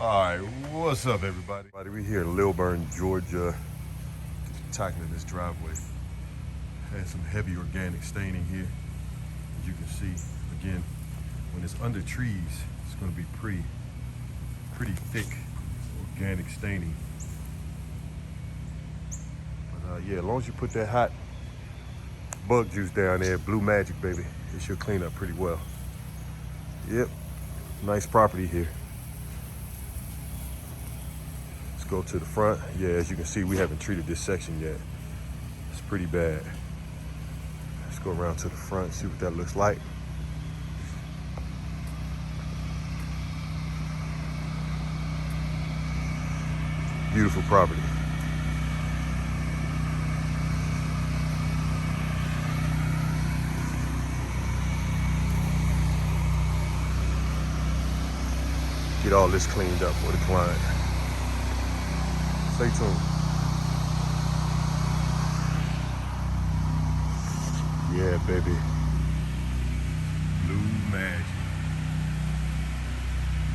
Alright, what's up everybody? We here in Lilburn, Georgia, tackling this driveway. Had some heavy organic staining here. As you can see, again, when it's under trees, it's gonna be pretty thick organic staining. But yeah, as long as you put that hot bug juice down there, Blue Magic, baby, it should clean up pretty well. Yep, nice property here. Let's go to the front. Yeah, as you can see, we haven't treated this section yet. It's pretty bad. Let's go around to the front, see what that looks like. Beautiful property. Get all this cleaned up for the client. Stay tuned. Yeah, baby. Blue Magic.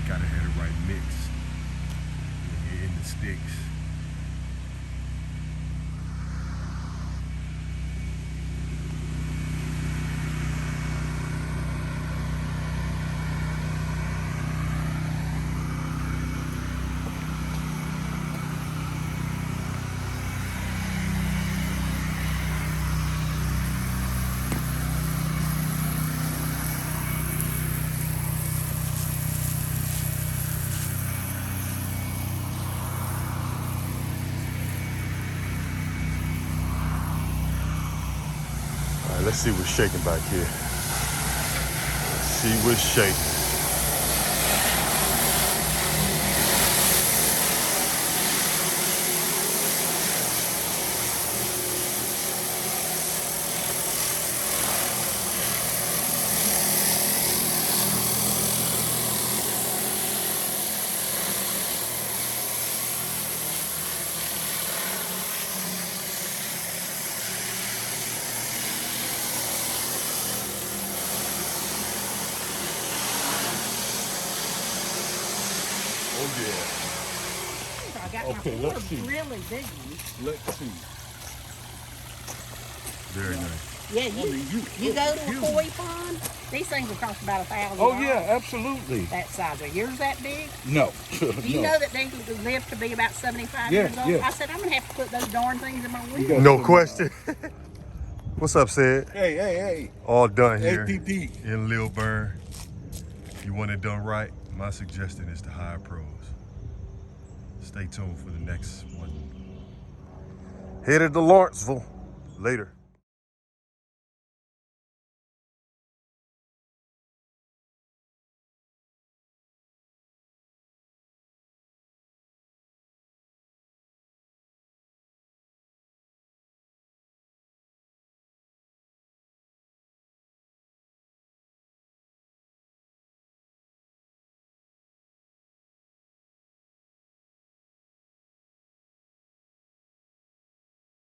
Gotta have the right mix. When you're in the sticks. Let's see what's shaking back here. Let's see what's shaking. Oh yeah. I got okay, my let's see. Really big ones. Let's see. Very nice. Yeah, you go to a koi pond, these things will cost about $1,000. Oh yeah, absolutely. That size. Are yours that big? No. Do you know that they live to be about 75 years old? Yeah. I said, I'm going to have to put those darn things in my window. No question. What's up, Sid? Hey. All done here APP. in Lilburn. You want it done right? My suggestion is to hire pros. Stay tuned for the next one. Headed to Lawrenceville. Later.